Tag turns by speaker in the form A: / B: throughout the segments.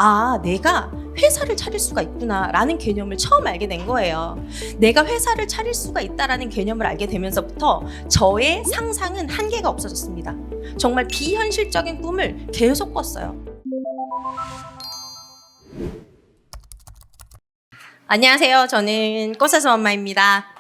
A: 아, 내가 회사를 차릴 수가 있구나라는 개념을 처음 알게 된 거예요. 내가 회사를 차릴 수가 있다라는 개념을 알게 되면서부터 저의 상상은 한계가 없어졌습니다. 정말 비현실적인 꿈을 계속 꿨어요. 안녕하세요. 저는 꽃사슴 엄마입니다.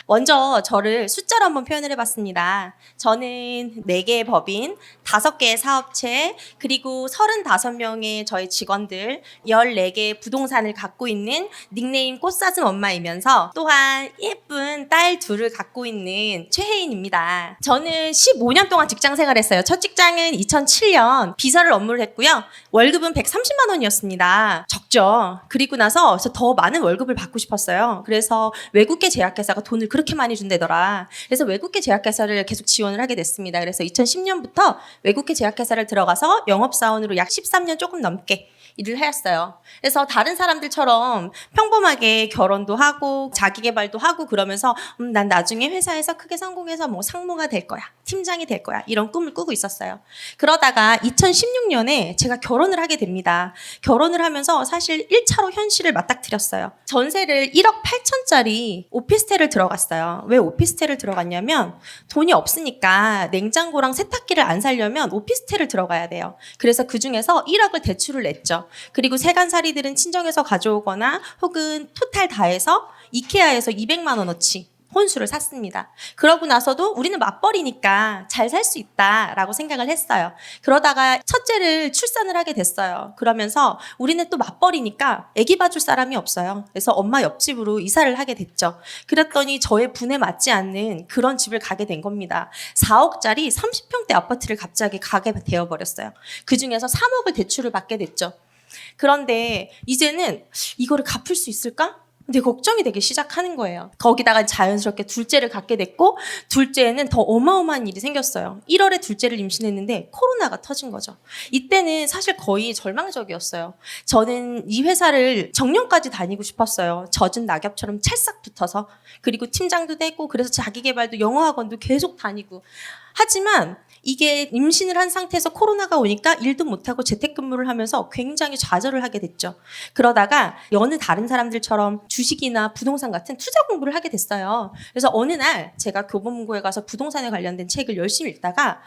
A: 먼저 저를 숫자로 한번 표현을 해봤습니다. 저는 4개의 법인, 5개의 사업체, 그리고 35명의 저희 직원들, 14개의 부동산을 갖고 있는 닉네임 꽃사슴 엄마이면서 또한 예쁜 딸 둘을 갖고 있는 최혜인입니다. 저는 15년 동안 직장 생활했어요. 첫 직장은 2007년 비서를 업무를 했고요. 월급은 130만 원이었습니다. 적죠. 그리고 나서 더 많은 월급을 받고 싶었어요. 그래서 외국계 제약회사가 돈을 그렇게 많이 준대더라. 그래서 외국계 제약회사를 계속 지원을 하게 됐습니다. 그래서 2010년부터 외국계 제약회사를 들어가서 영업사원으로 약 13년 조금 넘게 일을 했어요. 그래서 다른 사람들처럼 평범하게 결혼도 하고 자기계발도 하고 그러면서 난 나중에 회사에서 크게 성공해서 뭐 상무가 될 거야, 팀장이 될 거야, 이런 꿈을 꾸고 있었어요. 그러다가 2016년에 제가 결혼을 하게 됩니다. 결혼을 하면서 사실 1차로 현실을 맞닥뜨렸어요. 전세를 1억 8천짜리 오피스텔을 들어갔어요. 왜 오피스텔을 들어갔냐면 돈이 없으니까 냉장고랑 세탁기를 안 사려면 오피스텔을 들어가야 돼요. 그래서 그중에서 1억을 대출을 냈죠. 그리고 세간살이들은 친정에서 가져오거나 혹은 토탈 다 해서 이케아에서 200만 원어치 혼수를 샀습니다. 그러고 나서도 우리는 맞벌이니까 잘 살 수 있다라고 생각을 했어요. 그러다가 첫째를 출산을 하게 됐어요. 그러면서 우리는 또 맞벌이니까 아기 봐줄 사람이 없어요. 그래서 엄마 옆집으로 이사를 하게 됐죠. 그랬더니 저의 분에 맞지 않는 그런 집을 가게 된 겁니다. 4억짜리 30평대 아파트를 갑자기 가게 되어버렸어요. 그중에서 3억을 대출을 받게 됐죠. 그런데 이제는 이거를 갚을 수 있을까? 근데 걱정이 되기 시작하는 거예요. 거기다가 자연스럽게 둘째를 갖게 됐고 둘째는 더 어마어마한 일이 생겼어요. 1월에 둘째를 임신했는데 코로나가 터진 거죠. 이때는 사실 거의 절망적이었어요. 저는 이 회사를 정년까지 다니고 싶었어요. 젖은 낙엽처럼 찰싹 붙어서. 그리고 팀장도 되고 그래서 자기계발도 영어학원도 계속 다니고. 하지만 이게 임신을 한 상태에서 코로나가 오니까 일도 못하고 재택근무를 하면서 굉장히 좌절을 하게 됐죠. 그러다가 여느 다른 사람들처럼 주식이나 부동산 같은 투자 공부를 하게 됐어요. 그래서 어느 날 제가 교보문고에 가서 부동산에 관련된 책을 열심히 읽다가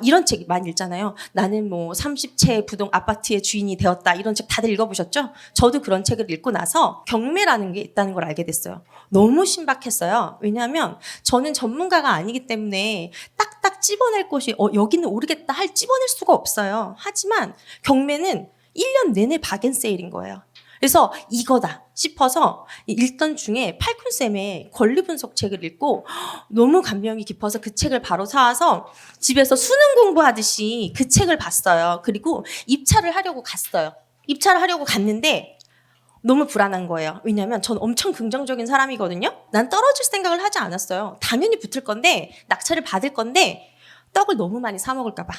A: 이런 책 많이 읽잖아요. 나는 뭐 30채 아파트의 주인이 되었다. 이런 책 다들 읽어보셨죠? 저도 그런 책을 읽고 나서 경매라는 게 있다는 걸 알게 됐어요. 너무 신박했어요. 왜냐하면 저는 전문가가 아니기 때문에 딱딱 집어낼 곳이 여기는 오르겠다 할 집어낼 수가 없어요. 하지만 경매는 1년 내내 박앤세일인 거예요. 그래서 이거다 싶어서 읽던 중에 팔쿤쌤의 권리 분석 책을 읽고 너무 감명이 깊어서 그 책을 바로 사와서 집에서 수능 공부하듯이 그 책을 봤어요. 그리고 입찰을 하려고 갔어요. 입찰을 하려고 갔는데 너무 불안한 거예요. 왜냐하면 전 엄청 긍정적인 사람이거든요. 난 떨어질 생각을 하지 않았어요. 당연히 붙을 건데 낙찰을 받을 건데 떡을 너무 많이 사 먹을까 봐.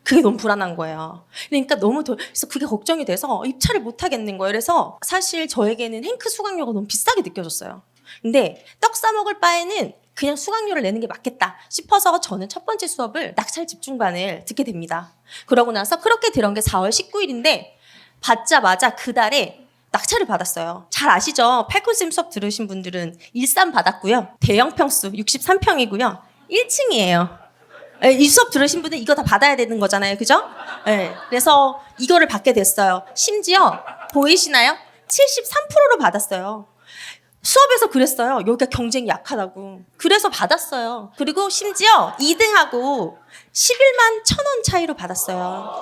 A: 그게 너무 불안한 거예요. 그러니까 그래서 그게 걱정이 돼서 입찰을 못 하겠는 거예요. 그래서 사실 저에게는 행크 수강료가 너무 비싸게 느껴졌어요. 근데 떡 사 먹을 바에는 그냥 수강료를 내는 게 맞겠다 싶어서 저는 첫 번째 수업을 낙찰 집중반을 듣게 됩니다. 그러고 나서 그렇게 들은 게 4월 19일인데 받자마자 그 달에 낙찰을 받았어요. 잘 아시죠? 팔콘쌤 수업 들으신 분들은 일산 받았고요. 대형 평수 63평이고요. 1층이에요. 이 수업 들으신 분은 이거 다 받아야 되는 거잖아요. 그죠? 네. 그래서 이거를 받게 됐어요. 심지어 보이시나요? 73%로 받았어요. 수업에서 그랬어요. 여기가 경쟁이 약하다고. 그래서 받았어요. 그리고 심지어 2등하고 11만 1,000원 차이로 받았어요.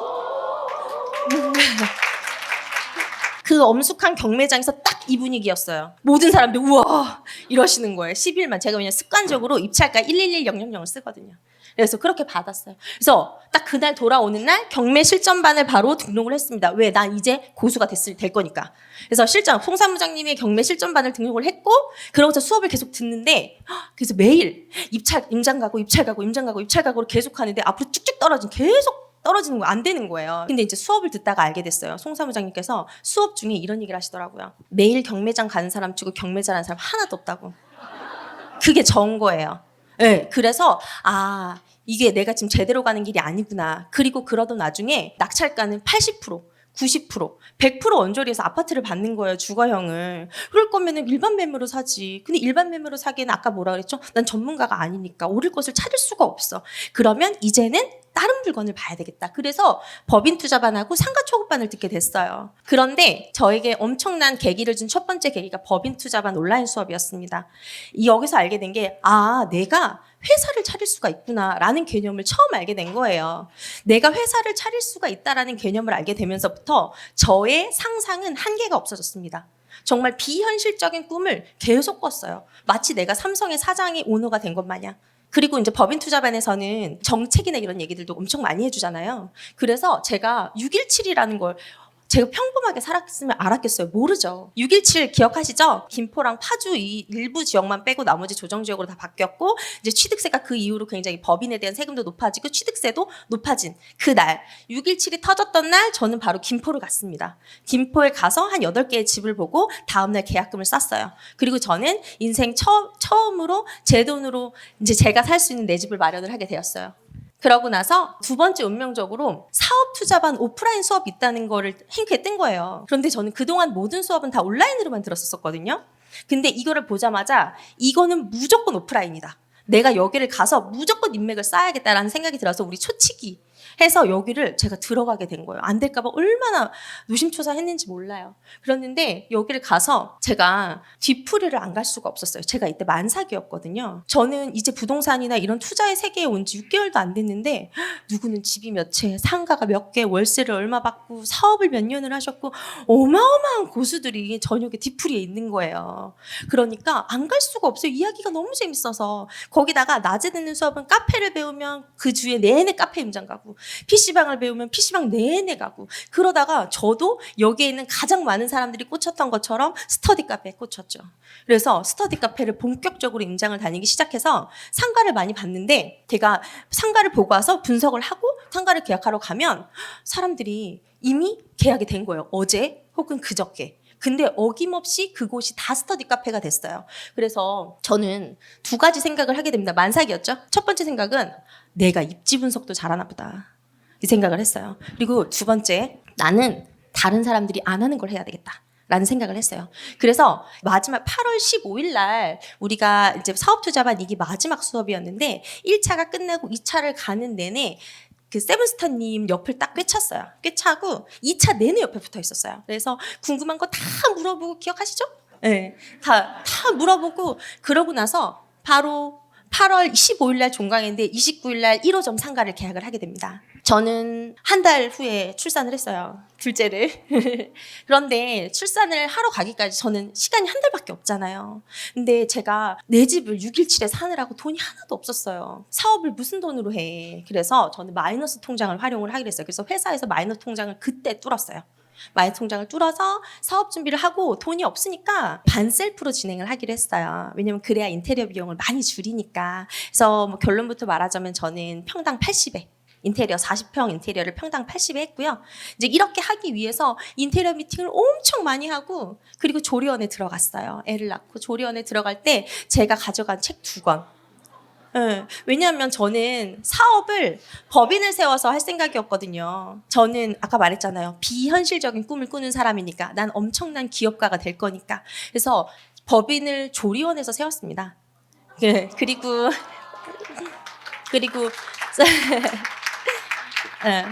A: 그 엄숙한 경매장에서 딱 이 분위기였어요. 모든 사람들 우와 이러시는 거예요. 11만. 제가 그냥 습관적으로 입찰가 111000을 쓰거든요. 그래서 그렇게 받았어요. 그래서 딱 그날 돌아오는 날 경매 실전반을 바로 등록을 했습니다. 왜? 난 이제 고수가 될 거니까. 그래서 홍 사무장님의 경매 실전반을 등록을 했고 그러고서 수업을 계속 듣는데 그래서 매일 임장 가고 입찰 가고 임장 가고 입찰 가고 계속 하는데 앞으로 쭉쭉 계속 떨어지는 거 안 되는 거예요. 근데 이제 수업을 듣다가 알게 됐어요. 송 사무장님께서 수업 중에 이런 얘기를 하시더라고요. 매일 경매장 가는 사람 치고 경매 잘하는 사람 하나도 없다고. 그게 저인 거예요. 네, 그래서 이게 내가 지금 제대로 가는 길이 아니구나. 그리고 그러던 와중에 낙찰가는 80%, 90%, 100% 언저리에서 아파트를 받는 거예요, 주거형을. 그럴 거면은 일반 매매로 사지. 근데 일반 매매로 사기에는 아까 뭐라 그랬죠? 난 전문가가 아니니까 오를 것을 찾을 수가 없어. 그러면 이제는 다른 물건을 봐야 되겠다. 그래서 법인 투자반하고 상가 초급반을 듣게 됐어요. 그런데 저에게 엄청난 계기를 준 첫 번째 계기가 법인 투자반 온라인 수업이었습니다. 여기서 알게 된 게, 내가 회사를 차릴 수가 있구나라는 개념을 처음 알게 된 거예요. 내가 회사를 차릴 수가 있다라는 개념을 알게 되면서부터 저의 상상은 한계가 없어졌습니다. 정말 비현실적인 꿈을 계속 꿨어요. 마치 내가 삼성의 사장이 오너가 된 것 마냥. 그리고 이제 법인 투자반에서는 정책이나 이런 얘기들도 엄청 많이 해주잖아요. 그래서 제가 617이라는 걸 제가 평범하게 살았으면 알았겠어요? 모르죠. 6.17 기억하시죠? 김포랑 파주 이 일부 지역만 빼고 나머지 조정지역으로 다 바뀌었고 이제 취득세가 그 이후로 굉장히 법인에 대한 세금도 높아지고 취득세도 높아진 그날 6.17이 터졌던 날 저는 바로 김포를 갔습니다. 김포에 가서 한 8개의 집을 보고 다음날 계약금을 쌌어요. 그리고 저는 인생 처음으로 제 돈으로 이제 제가 살 수 있는 내 집을 마련을 하게 되었어요. 그러고 나서 두 번째 운명적으로 사업 투자반 오프라인 수업이 있다는 거를 행크에 뜬 거예요. 그런데 저는 그동안 모든 수업은 다 온라인으로만 들었었거든요. 근데 이거를 보자마자 이거는 무조건 오프라인이다. 내가 여기를 가서 무조건 인맥을 쌓아야겠다라는 생각이 들어서 우리 초치기 해서 여기를 제가 들어가게 된 거예요. 안 될까 봐 얼마나 노심초사했는지 몰라요. 그랬는데 여기를 가서 제가 뒤풀이를 안 갈 수가 없었어요. 제가 이때 만삭이었거든요. 저는 이제 부동산이나 이런 투자의 세계에 온 지 6개월도 안 됐는데 누구는 집이 몇 채, 상가가 몇 개, 월세를 얼마 받고 사업을 몇 년을 하셨고 어마어마한 고수들이 저녁에 뒤풀이에 있는 거예요. 그러니까 안 갈 수가 없어요. 이야기가 너무 재밌어서. 거기다가 낮에 듣는 수업은 카페를 배우면 그 주에 내내 카페 임장 가고 PC방을 배우면 PC방 내내 가고 그러다가 저도 여기에 있는 가장 많은 사람들이 꽂혔던 것처럼 스터디 카페에 꽂혔죠. 그래서 스터디 카페를 본격적으로 임장을 다니기 시작해서 상가를 많이 봤는데 제가 상가를 보고 와서 분석을 하고 상가를 계약하러 가면 사람들이 이미 계약이 된 거예요. 어제 혹은 그저께. 근데 어김없이 그곳이 다 스터디 카페가 됐어요. 그래서 저는 두 가지 생각을 하게 됩니다. 만삭이었죠. 첫 번째 생각은 내가 입지 분석도 잘하나 보다. 이 생각을 했어요. 그리고 두 번째, 나는 다른 사람들이 안 하는 걸 해야 되겠다. 라는 생각을 했어요. 그래서 마지막 8월 15일 날 우리가 이제 사업투자반 이게 마지막 수업이었는데 1차가 끝나고 2차를 가는 내내 그 세븐스타님 옆을 딱 꿰찼어요. 꿰차고 2차 내내 옆에 붙어 있었어요. 그래서 궁금한 거 다 물어보고 기억하시죠? 네, 다 물어보고 그러고 나서 바로 8월 15일 날 종강인데 29일 날 1호점 상가를 계약을 하게 됩니다. 저는 한 달 후에 출산을 했어요. 둘째를. 그런데 출산을 하러 가기까지 저는 시간이 한 달밖에 없잖아요. 근데 제가 내 집을 6.17에 사느라고 돈이 하나도 없었어요. 사업을 무슨 돈으로 해. 그래서 저는 마이너스 통장을 활용을 하기로 했어요. 그래서 회사에서 마이너스 통장을 그때 뚫었어요. 마이너스 통장을 뚫어서 사업 준비를 하고 돈이 없으니까 반셀프로 진행을 하기로 했어요. 왜냐면 그래야 인테리어 비용을 많이 줄이니까. 그래서 뭐 결론부터 말하자면 저는 평당 80에 인테리어 40평 인테리어를 평당 80에 했고요. 이제 이렇게 하기 위해서 인테리어 미팅을 엄청 많이 하고 그리고 조리원에 들어갔어요. 애를 낳고 조리원에 들어갈 때 제가 가져간 책 2권. 왜냐하면 저는 사업을 법인을 세워서 할 생각이었거든요. 저는 아까 말했잖아요. 비현실적인 꿈을 꾸는 사람이니까 난 엄청난 기업가가 될 거니까. 그래서 법인을 조리원에서 세웠습니다. 그리고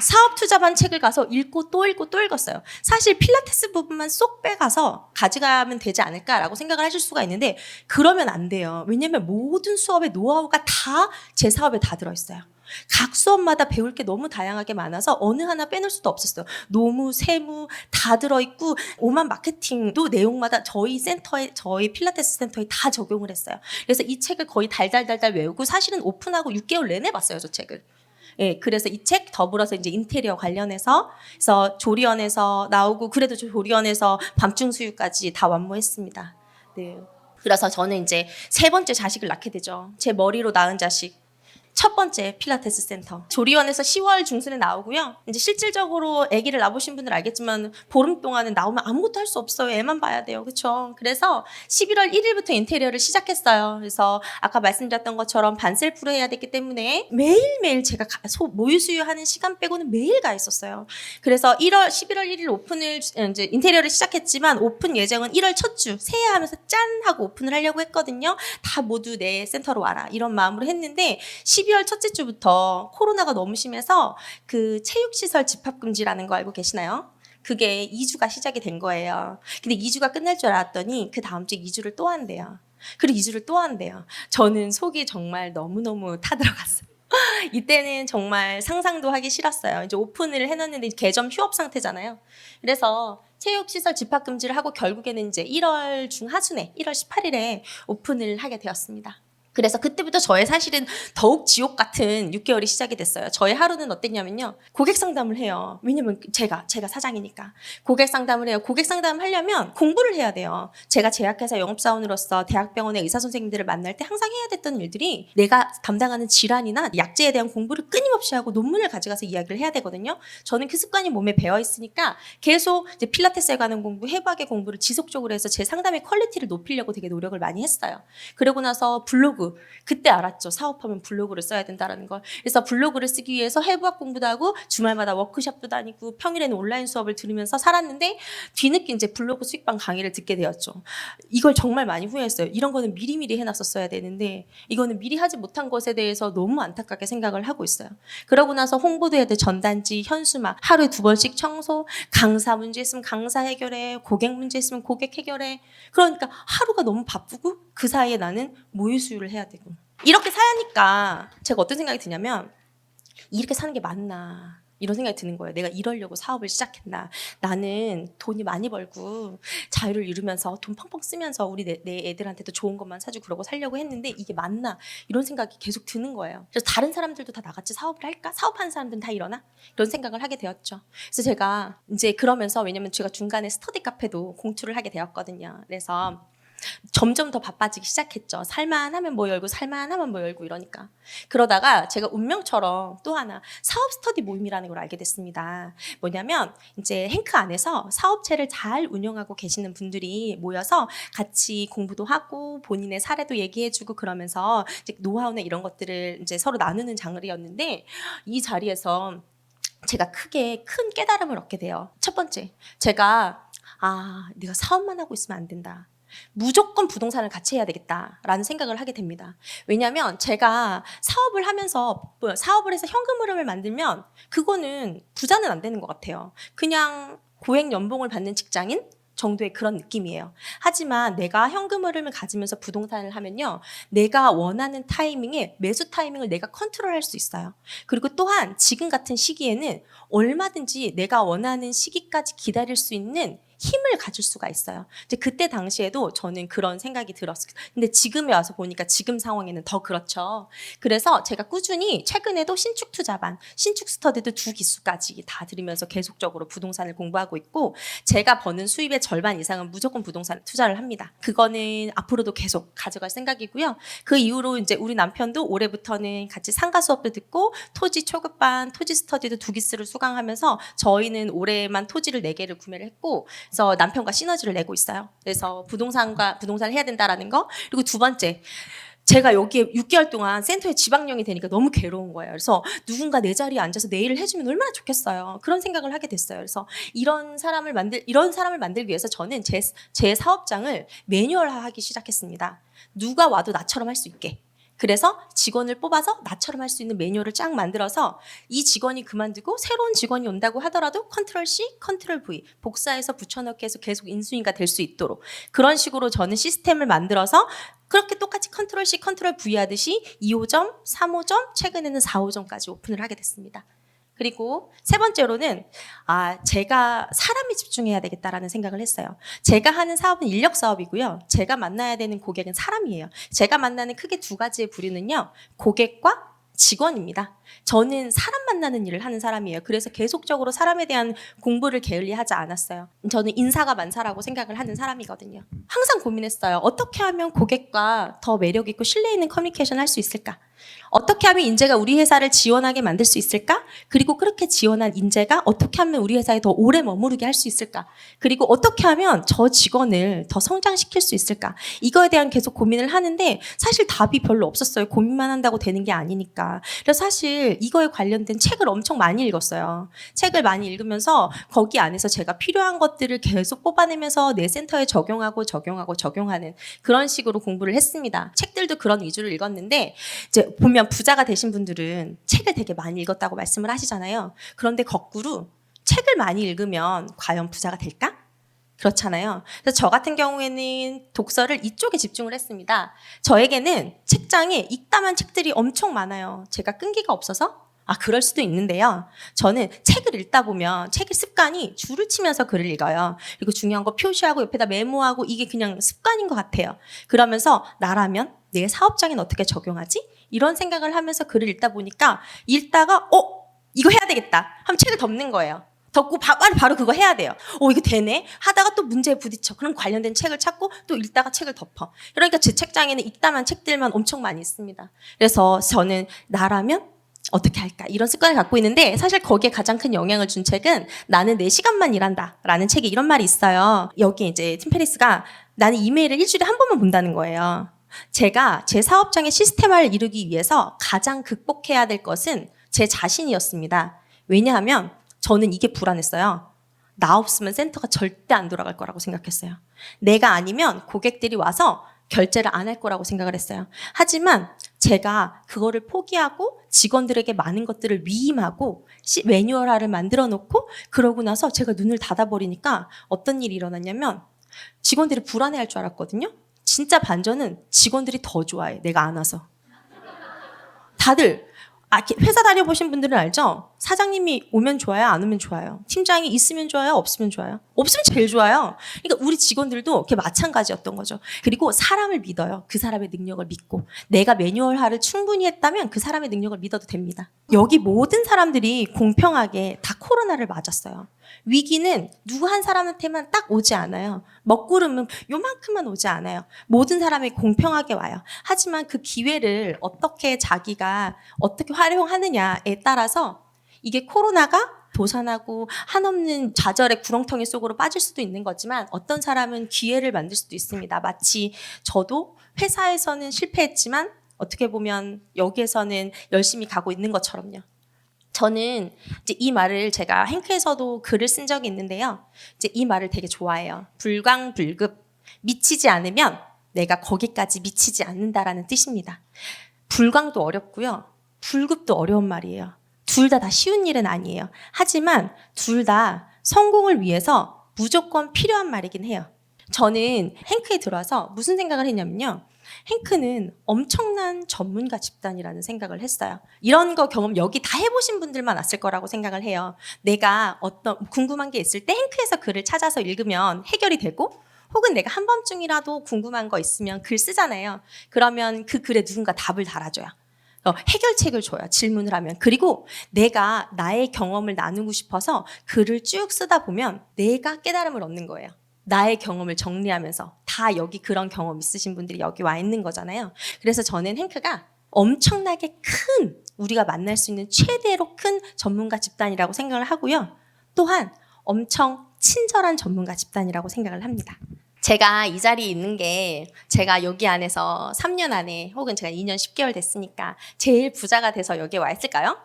A: 사업 투자반 책을 가서 읽고 또 읽고 또 읽었어요. 사실 필라테스 부분만 쏙 빼가서 가져가면 되지 않을까라고 생각을 하실 수가 있는데 그러면 안 돼요. 왜냐하면 모든 수업의 노하우가 다 제 사업에 다 들어있어요. 각 수업마다 배울 게 너무 다양하게 많아서 어느 하나 빼놓을 수도 없었어요. 노무, 세무 다 들어있고 오만 마케팅도 내용마다 저희 필라테스 센터에 다 적용을 했어요. 그래서 이 책을 거의 달달달달 외우고 사실은 오픈하고 6개월 내내 봤어요, 저 책을. 예, 그래서 이 책 더불어서 이제 인테리어 관련해서 그래서 조리원에서 나오고 그래도 조리원에서 밤중 수유까지 다 완무했습니다. 네. 그래서 저는 이제 세 번째 자식을 낳게 되죠. 제 머리로 낳은 자식. 첫 번째 필라테스 센터. 조리원에서 10월 중순에 나오고요. 이제 실질적으로 아기를 낳으신 분들 알겠지만 보름 동안은 나오면 아무것도 할 수 없어요. 애만 봐야 돼요. 그렇죠? 그래서 11월 1일부터 인테리어를 시작했어요. 그래서 아까 말씀드렸던 것처럼 반셀프로 해야 되기 때문에 매일매일 제가 모유 수유하는 시간 빼고는 매일 가 있었어요. 그래서 11월 1일 오픈을 이제 인테리어를 시작했지만 오픈 예정은 1월 첫 주 새해하면서 짠 하고 오픈을 하려고 했거든요. 다 모두 내 센터로 와라 이런 마음으로 했는데 12월 첫째 주부터 코로나가 너무 심해서 그 체육시설 집합금지라는 거 알고 계시나요? 그게 2주가 시작이 된 거예요. 근데 2주가 끝날 줄 알았더니 그 다음 주에 2주를 또 한대요. 그리고 2주를 또 한대요. 저는 속이 정말 너무너무 타들어갔어요. 이때는 정말 상상도 하기 싫었어요. 이제 오픈을 해놨는데 개점 휴업 상태잖아요. 그래서 체육시설 집합금지를 하고 결국에는 이제 1월 중하순에 1월 18일에 오픈을 하게 되었습니다. 그래서 그때부터 저의 사실은 더욱 지옥 같은 6개월이 시작이 됐어요. 저의 하루는 어땠냐면요. 고객 상담을 해요. 왜냐면 제가 사장이니까. 고객 상담을 해요. 고객 상담을 하려면 공부를 해야 돼요. 제가 제약회사 영업사원으로서 대학병원의 의사 선생님들을 만날 때 항상 해야 됐던 일들이 내가 담당하는 질환이나 약제에 대한 공부를 끊임없이 하고 논문을 가져가서 이야기를 해야 되거든요. 저는 그 습관이 몸에 배어 있으니까 계속 이제 필라테스에 관한 공부, 해부학의 공부를 지속적으로 해서 제 상담의 퀄리티를 높이려고 되게 노력을 많이 했어요. 그러고 나서 블로그, 그때 알았죠. 사업하면 블로그를 써야 된다는 걸. 그래서 블로그를 쓰기 위해서 해부학 공부도 하고 주말마다 워크숍도 다니고 평일에는 온라인 수업을 들으면서 살았는데 뒤늦게 이제 블로그 수익방 강의를 듣게 되었죠. 이걸 정말 많이 후회했어요. 이런 거는 미리미리 해놨었어야 되는데 이거는 미리 하지 못한 것에 대해서 너무 안타깝게 생각을 하고 있어요. 그러고 나서 홍보도 해야 돼. 전단지, 현수막, 하루에 2번씩 청소, 강사 문제 있으면 강사 해결해, 고객 문제 있으면 고객 해결해. 그러니까 하루가 너무 바쁘고 그 사이에 나는 모유 수유를 해야 되고 이렇게 사니까 제가 어떤 생각이 드냐면 이렇게 사는 게 맞나 이런 생각이 드는 거예요. 내가 이러려고 사업을 시작했나. 나는 돈이 많이 벌고 자유를 이루면서 돈 펑펑 쓰면서 우리 내 애들한테도 좋은 것만 사주고 그러고 살려고 했는데 이게 맞나 이런 생각이 계속 드는 거예요. 그래서 다른 사람들도 다 나같이 사업을 할까? 사업하는 사람들은 다 이러나? 이런 생각을 하게 되었죠. 그래서 제가 이제 그러면서 왜냐면 제가 중간에 스터디 카페도 공투를 하게 되었거든요. 그래서 점점 더 바빠지기 시작했죠. 살만하면 뭐 열고 살만하면 뭐 열고 이러니까. 그러다가 제가 운명처럼 또 하나 사업 스터디 모임이라는 걸 알게 됐습니다. 뭐냐면 이제 행크 안에서 사업체를 잘 운영하고 계시는 분들이 모여서 같이 공부도 하고 본인의 사례도 얘기해주고 그러면서 이제 노하우나 이런 것들을 이제 서로 나누는 장르였는데 이 자리에서 제가 크게 큰 깨달음을 얻게 돼요. 첫 번째, 제가 내가 사업만 하고 있으면 안 된다. 무조건 부동산을 같이 해야 되겠다라는 생각을 하게 됩니다. 왜냐하면 제가 사업을 하면서 사업을 해서 현금 흐름을 만들면 그거는 부자는 안 되는 것 같아요. 그냥 고액 연봉을 받는 직장인 정도의 그런 느낌이에요. 하지만 내가 현금 흐름을 가지면서 부동산을 하면요. 내가 원하는 타이밍에 매수 타이밍을 내가 컨트롤할 수 있어요. 그리고 또한 지금 같은 시기에는 얼마든지 내가 원하는 시기까지 기다릴 수 있는 힘을 가질 수가 있어요. 이제 그때 당시에도 저는 그런 생각이 들었어요. 근데 지금에 와서 보니까 지금 상황에는 더 그렇죠. 그래서 제가 꾸준히 최근에도 신축 투자반, 신축 스터디도 2기수까지 다 들으면서 계속적으로 부동산을 공부하고 있고 제가 버는 수입의 절반 이상은 무조건 부동산 투자를 합니다. 그거는 앞으로도 계속 가져갈 생각이고요. 그 이후로 이제 우리 남편도 올해부터는 같이 상가 수업도 듣고 토지 초급반, 토지 스터디도 2기수를 수강하면서 저희는 올해만 토지를 4개를 구매를 했고 그래서 남편과 시너지를 내고 있어요. 그래서 부동산을 해야 된다라는 거. 그리고 두 번째, 제가 여기에 6개월 동안 센터에 지방령이 되니까 너무 괴로운 거예요. 그래서 누군가 내 자리에 앉아서 내 일을 해주면 얼마나 좋겠어요. 그런 생각을 하게 됐어요. 그래서 이런 사람을 만들기 위해서 저는 제 사업장을 매뉴얼화하기 시작했습니다. 누가 와도 나처럼 할 수 있게. 그래서 직원을 뽑아서 나처럼 할 수 있는 매뉴얼을 쫙 만들어서 이 직원이 그만두고 새로운 직원이 온다고 하더라도 컨트롤 C, 컨트롤 V 복사해서 붙여넣기 해서 계속 인수인가 될 수 있도록 그런 식으로 저는 시스템을 만들어서 그렇게 똑같이 컨트롤 C, 컨트롤 V 하듯이 2호점, 3호점, 최근에는 4호점까지 오픈을 하게 됐습니다. 그리고 세 번째로는 제가 사람에 집중해야 되겠다라는 생각을 했어요. 제가 하는 사업은 인력 사업이고요. 제가 만나야 되는 고객은 사람이에요. 제가 만나는 크게 2가지의 부류는요. 고객과 직원입니다. 저는 사람 만나는 일을 하는 사람이에요. 그래서 계속적으로 사람에 대한 공부를 게을리하지 않았어요. 저는 인사가 만사라고 생각을 하는 사람이거든요. 항상 고민했어요. 어떻게 하면 고객과 더 매력 있고 신뢰 있는 커뮤니케이션을 할 수 있을까? 어떻게 하면 인재가 우리 회사를 지원하게 만들 수 있을까? 그리고 그렇게 지원한 인재가 어떻게 하면 우리 회사에 더 오래 머무르게 할 수 있을까? 그리고 어떻게 하면 저 직원을 더 성장시킬 수 있을까? 이거에 대한 계속 고민을 하는데 사실 답이 별로 없었어요. 고민만 한다고 되는 게 아니니까. 그래서 사실 이거에 관련된 책을 엄청 많이 읽었어요. 책을 많이 읽으면서 거기 안에서 제가 필요한 것들을 계속 뽑아내면서 내 센터에 적용하는 그런 식으로 공부를 했습니다. 책들도 그런 위주로 읽었는데 이제 보면 부자가 되신 분들은 책을 되게 많이 읽었다고 말씀을 하시잖아요. 그런데 거꾸로 책을 많이 읽으면 과연 부자가 될까? 그렇잖아요. 그래서 저 같은 경우에는 독서를 이쪽에 집중을 했습니다. 저에게는 책장에 읽다만 책들이 엄청 많아요. 제가 끈기가 없어서? 그럴 수도 있는데요. 저는 책을 읽다 보면 책의 습관이 줄을 치면서 글을 읽어요. 그리고 중요한 거 표시하고 옆에다 메모하고 이게 그냥 습관인 것 같아요. 그러면서 나라면 내 사업장엔 어떻게 적용하지? 이런 생각을 하면서 글을 읽다 보니까 읽다가 이거 해야 되겠다 하면 책을 덮는 거예요. 덮고 바로 그거 해야 돼요. 이거 되네 하다가 또 문제에 부딪혀. 그럼 관련된 책을 찾고 또 읽다가 책을 덮어. 그러니까 제 책장에는 읽다만 책들만 엄청 많이 있습니다. 그래서 저는 나라면 어떻게 할까 이런 습관을 갖고 있는데 사실 거기에 가장 큰 영향을 준 책은 나는 4시간만 일한다 라는 책에 이런 말이 있어요. 여기 이제 팀 페리스가 나는 이메일을 일주일에 한 번만 본다는 거예요. 제가 제 사업장의 시스템화를 이루기 위해서 가장 극복해야 될 것은 제 자신이었습니다. 왜냐하면 저는 이게 불안했어요. 나 없으면 센터가 절대 안 돌아갈 거라고 생각했어요. 내가 아니면 고객들이 와서 결제를 안 할 거라고 생각을 했어요. 하지만 제가 그거를 포기하고 직원들에게 많은 것들을 위임하고 매뉴얼화를 만들어 놓고 그러고 나서 제가 눈을 닫아버리니까 어떤 일이 일어났냐면 직원들이 불안해할 줄 알았거든요. 진짜 반전은 직원들이 더 좋아해. 내가 안 와서. 다들 회사 다녀보신 분들은 알죠? 사장님이 오면 좋아요? 안 오면 좋아요? 팀장이 있으면 좋아요? 없으면 좋아요? 없으면 제일 좋아요. 그러니까 우리 직원들도 그게 마찬가지였던 거죠. 그리고 사람을 믿어요. 그 사람의 능력을 믿고. 내가 매뉴얼화를 충분히 했다면 그 사람의 능력을 믿어도 됩니다. 여기 모든 사람들이 공평하게 다 코로나를 맞았어요. 위기는 누구 한 사람한테만 딱 오지 않아요. 먹구름은 요만큼만 오지 않아요. 모든 사람이 공평하게 와요. 하지만 그 기회를 자기가 어떻게 활용하느냐에 따라서 이게 코로나가 도산하고 한없는 좌절의 구렁텅이 속으로 빠질 수도 있는 거지만 어떤 사람은 기회를 만들 수도 있습니다. 마치 저도 회사에서는 실패했지만 어떻게 보면 여기에서는 열심히 가고 있는 것처럼요. 저는 이제 이 말을 제가 행크에서도 글을 쓴 적이 있는데요. 이제 이 말을 되게 좋아해요. 불광불급. 미치지 않으면 내가 거기까지 미치지 않는다라는 뜻입니다. 불광도 어렵고요. 불급도 어려운 말이에요. 둘 다 쉬운 일은 아니에요. 하지만 둘 다 성공을 위해서 무조건 필요한 말이긴 해요. 저는 행크에 들어와서 무슨 생각을 했냐면요. 행크는 엄청난 전문가 집단이라는 생각을 했어요. 이런 거 경험 여기 다 해보신 분들만 왔을 거라고 생각을 해요. 내가 어떤 궁금한 게 있을 때 행크에서 글을 찾아서 읽으면 해결이 되고 혹은 내가 한 번쯤이라도 궁금한 거 있으면 글 쓰잖아요. 그러면 그 글에 누군가 답을 달아줘요. 해결책을 줘요. 질문을 하면. 그리고 내가 나의 경험을 나누고 싶어서 글을 쭉 쓰다 보면 내가 깨달음을 얻는 거예요. 나의 경험을 정리하면서 다 여기 그런 경험 있으신 분들이 여기 와 있는 거잖아요. 그래서 저는 행크가 엄청나게 큰 우리가 만날 수 있는 최대로 큰 전문가 집단이라고 생각을 하고요. 또한 엄청 친절한 전문가 집단이라고 생각을 합니다. 제가 이 자리에 있는 게 제가 여기 안에서 3년 안에 혹은 제가 2년 10개월 됐으니까 제일 부자가 돼서 여기에 와 있을까요?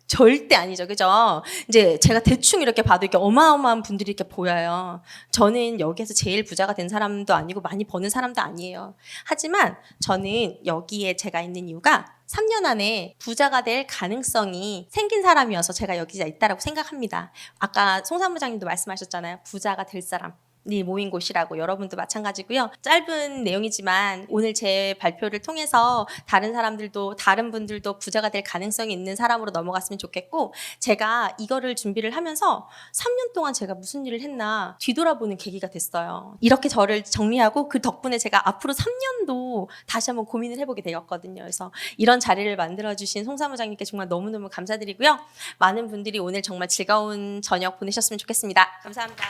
A: 절대 아니죠. 그죠? 이제 제가 대충 이렇게 봐도 이렇게 어마어마한 분들이 이렇게 보여요. 저는 여기에서 제일 부자가 된 사람도 아니고 많이 버는 사람도 아니에요. 하지만 저는 여기에 제가 있는 이유가 3년 안에 부자가 될 가능성이 생긴 사람이어서 제가 여기에 있다라고 생각합니다. 아까 송 사무장님도 말씀하셨잖아요. 부자가 될 사람. 모인 곳이라고 여러분도 마찬가지고요. 짧은 내용이지만 오늘 제 발표를 통해서 다른 사람들도 다른 분들도 부자가 될 가능성이 있는 사람으로 넘어갔으면 좋겠고 제가 이거를 준비를 하면서 3년 동안 제가 무슨 일을 했나 뒤돌아보는 계기가 됐어요. 이렇게 저를 정리하고 그 덕분에 제가 앞으로 3년도 다시 한번 고민을 해보게 되었거든요. 그래서 이런 자리를 만들어주신 송 사무장님께 정말 너무너무 감사드리고요. 많은 분들이 오늘 정말 즐거운 저녁 보내셨으면 좋겠습니다. 감사합니다.